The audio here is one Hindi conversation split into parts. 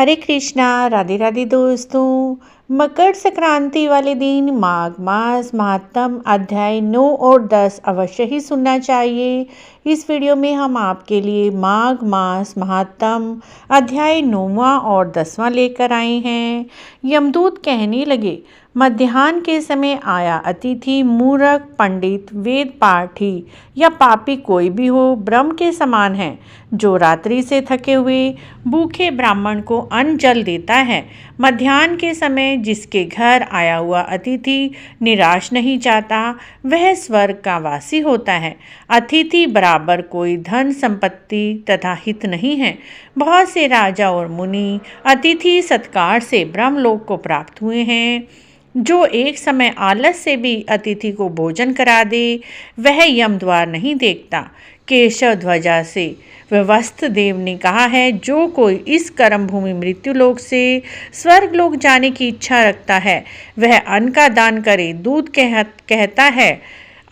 हरे कृष्णा। राधे राधे दोस्तों। मकर संक्रांति वाले दिन माघ मास महात्म अध्याय 9 और 10 अवश्य ही सुनना चाहिए। इस वीडियो में हम आपके लिए माघ मास महात्म अध्याय 9वां और 10वां लेकर आए हैं। यमदूत कहने लगे, मध्याह्न के समय आया अतिथि मूर्ख पंडित वेद पाठी या पापी कोई भी हो ब्रह्म के समान है, जो रात्रि से थके हुए भूखे ब्राह्मण को अन्न जल देता है। मध्याह्न के समय जिसके घर आया हुआ अतिथि निराश नहीं जाता, वह स्वर्ग का वासी होता है। अतिथि बराबर कोई धन संपत्ति तथा हित नहीं है। बहुत से राजा और मुनि अतिथि सत्कार से ब्रह्मलोक को प्राप्त हुए हैं। जो एक समय आलस से भी अतिथि को भोजन करा दे, वह यम द्वार नहीं देखता। केशव ध्वजा से व्यवस्थ देव ने कहा है, जो कोई इस कर्म भूमि मृत्युलोक से स्वर्ग लोक जाने की इच्छा रखता है, वह अन्न का दान करे। दूत कहता है,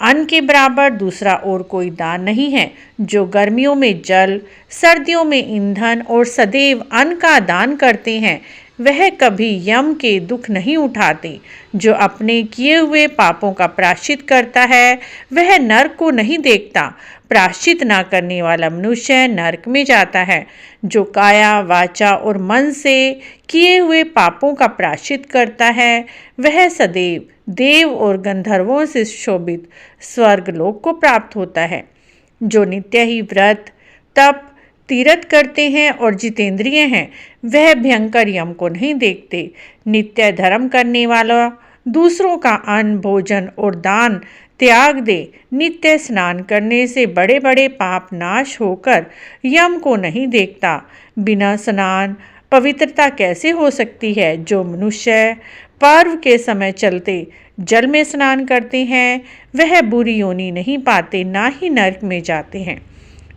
अन्न के बराबर दूसरा और कोई दान नहीं है। जो गर्मियों में जल, सर्दियों में ईंधन और सदैव अन्न का दान करते हैं, वह कभी यम के दुख नहीं उठाते। जो अपने किए हुए पापों का प्रायश्चित करता है, वह नरक को नहीं देखता। प्रायश्चित न करने वाला मनुष्य नरक में जाता है। जो काया वाचा और मन से किए हुए पापों का प्रायश्चित करता है, वह सदैव देव और गंधर्वों से शोभित स्वर्गलोक को प्राप्त होता है। जो नित्य ही व्रत तप तीरथ करते हैं और जितेंद्रिय हैं, वह भयंकर यम को नहीं देखते। नित्य धर्म करने वाला दूसरों का अन्न भोजन और दान त्याग दे। नित्य स्नान करने से बड़े बड़े पाप नाश होकर यम को नहीं देखता। बिना स्नान पवित्रता कैसे हो सकती है? जो मनुष्य पर्व के समय चलते जल में स्नान करते हैं, वह बुरी योनि नहीं पाते, ना ही नरक में जाते हैं।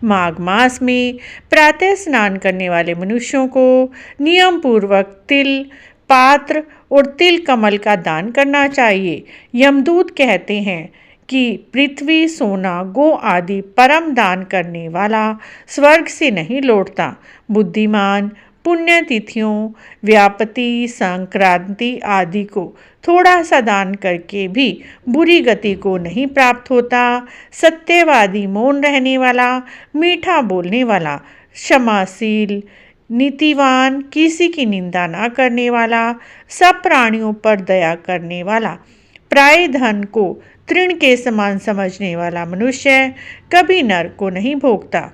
माघ मास में प्रातः स्नान करने वाले मनुष्यों को नियम पूर्वक तिल पात्र और तिल कमल का दान करना चाहिए। यमदूत कहते हैं कि पृथ्वी सोना गो आदि परम दान करने वाला स्वर्ग से नहीं लौटता। बुद्धिमान पुण्यतिथियों व्यापति संक्रांति आदि को थोड़ा सा दान करके भी बुरी गति को नहीं प्राप्त होता। सत्यवादी मौन रहने वाला मीठा बोलने वाला क्षमाशील नीतिवान किसी की निंदा ना करने वाला सब प्राणियों पर दया करने वाला प्राय धन को तृण के समान समझने वाला मनुष्य कभी नरक को नहीं भोगता।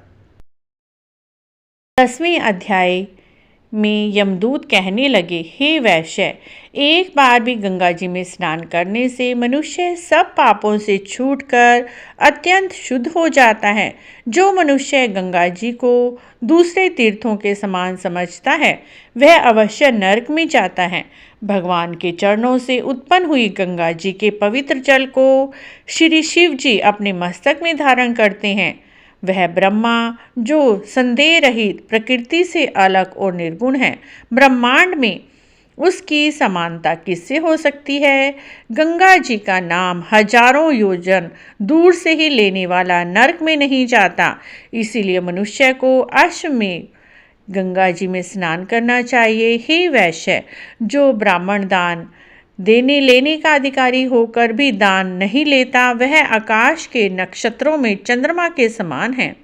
10वें अध्याय में यमदूत कहने लगे, हे वैश्य, एक बार भी गंगा जी में स्नान करने से मनुष्य सब पापों से छूटकर अत्यंत शुद्ध हो जाता है। जो मनुष्य गंगा जी को दूसरे तीर्थों के समान समझता है, वह अवश्य नरक में जाता है। भगवान के चरणों से उत्पन्न हुई गंगा जी के पवित्र जल को श्री शिव जी अपने मस्तक में धारण करते हैं। वह ब्रह्मा जो संदेह रहित प्रकृति से अलग और निर्गुण है, ब्रह्मांड में उसकी समानता किससे हो सकती है? गंगा जी का नाम हजारों योजन दूर से ही लेने वाला नरक में नहीं जाता। इसीलिए मनुष्य को अश्वमेध गंगा जी में स्नान करना चाहिए। हे वैश्य, जो ब्राह्मण दान देने लेने का अधिकारी होकर भी दान नहीं लेता, वह आकाश के नक्षत्रों में चंद्रमा के समान है।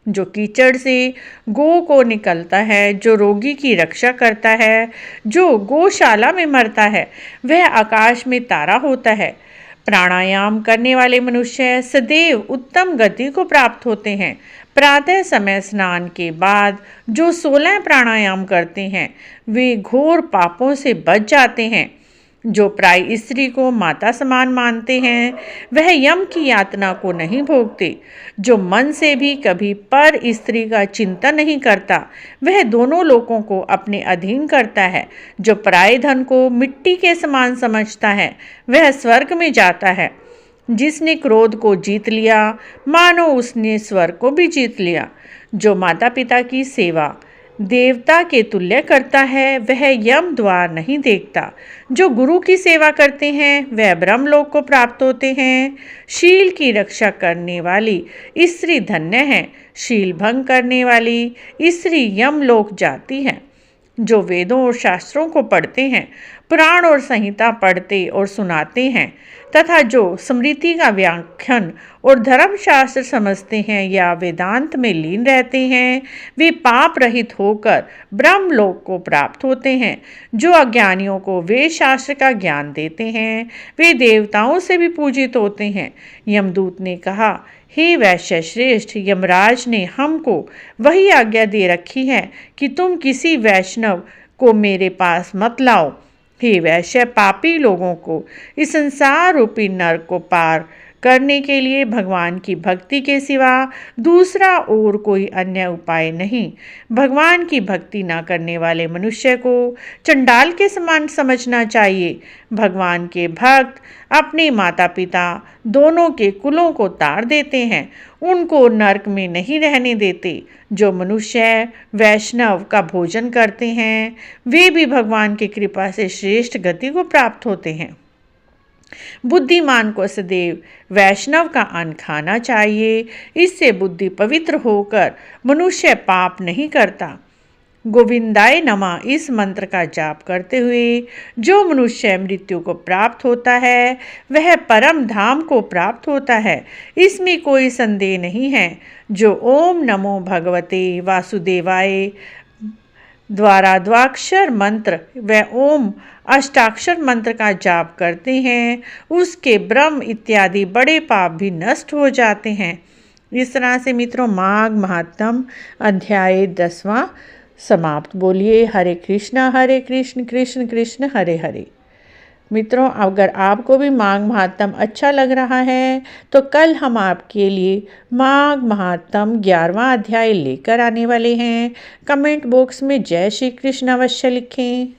जो कीचड़ से गो को निकलता है, जो रोगी की रक्षा करता है, जो गौशाला में मरता है, वह आकाश में तारा होता है। प्राणायाम करने वाले मनुष्य सदैव उत्तम गति को प्राप्त होते हैं। प्रातः समय स्नान के बाद जो 16 प्राणायाम करते हैं, वे घोर पापों से बच जाते हैं। जो प्राय स्त्री को माता समान मानते हैं, वह यम की यातना को नहीं भोगते। जो मन से भी कभी पर स्त्री का चिंतन नहीं करता, वह दोनों लोकों को अपने अधीन करता है। जो पराय धन को मिट्टी के समान समझता है, वह स्वर्ग में जाता है। जिसने क्रोध को जीत लिया, मानो उसने स्वर्ग को भी जीत लिया। जो माता पिता की सेवा देवता के तुल्य करता है, वह यम द्वार नहीं देखता। जो गुरु की सेवा करते हैं, वह ब्रह्मलोक को प्राप्त होते हैं। शील की रक्षा करने वाली स्त्री धन्य है। शील भंग करने वाली स्त्री यमलोक जाती है। जो वेदों और शास्त्रों को पढ़ते हैं, पुराण और संहिता पढ़ते और सुनाते हैं तथा जो स्मृति का व्याख्यान और धर्मशास्त्र समझते हैं या वेदांत में लीन रहते हैं, वे पाप रहित होकर ब्रह्मलोक को प्राप्त होते हैं। जो अज्ञानियों को वेद शास्त्र का ज्ञान देते हैं, वे देवताओं से भी पूजित होते हैं। यमदूत ने कहा, हे वैश्य श्रेष्ठ, यमराज ने हमको वही आज्ञा दे रखी है कि तुम किसी वैष्णव को मेरे पास मत लाओ। हे वैश्य, पापी लोगों को इस संसार रूपी नरक को पार करने के लिए भगवान की भक्ति के सिवा दूसरा और कोई अन्य उपाय नहीं। भगवान की भक्ति न करने वाले मनुष्य को चंडाल के समान समझना चाहिए। भगवान के भक्त अपने माता पिता दोनों के कुलों को ताड़ देते हैं, उनको नरक में नहीं रहने देते। जो मनुष्य वैष्णव का भोजन करते हैं, वे भी भगवान की कृपा से श्रेष्ठ गति को प्राप्त होते हैं। बुद्धिमान को सदैव वैष्णव का अन्न खाना चाहिए, इससे बुद्धि पवित्र होकर मनुष्य पाप नहीं करता। गोविंदाय नमः इस मंत्र का जाप करते हुए जो मनुष्य मृत्यु को प्राप्त होता है, वह परम धाम को प्राप्त होता है, इसमें कोई संदेह नहीं है। जो ओम नमो भगवते वासुदेवाय द्वारा द्वाक्षर मंत्र व ओम अष्टाक्षर मंत्र का जाप करते हैं, उसके ब्रह्म इत्यादि बड़े पाप भी नष्ट हो जाते हैं। इस तरह से मित्रों माघ महात्म अध्याय 10वां समाप्त। बोलिए हरे कृष्ण कृष्ण कृष्ण हरे हरे। मित्रों, अगर आपको भी माघ महात्म अच्छा लग रहा है तो कल हम आपके लिए माघ महात्म 11वां अध्याय लेकर आने वाले हैं। कमेंट बॉक्स में जय श्री कृष्ण अवश्य लिखें।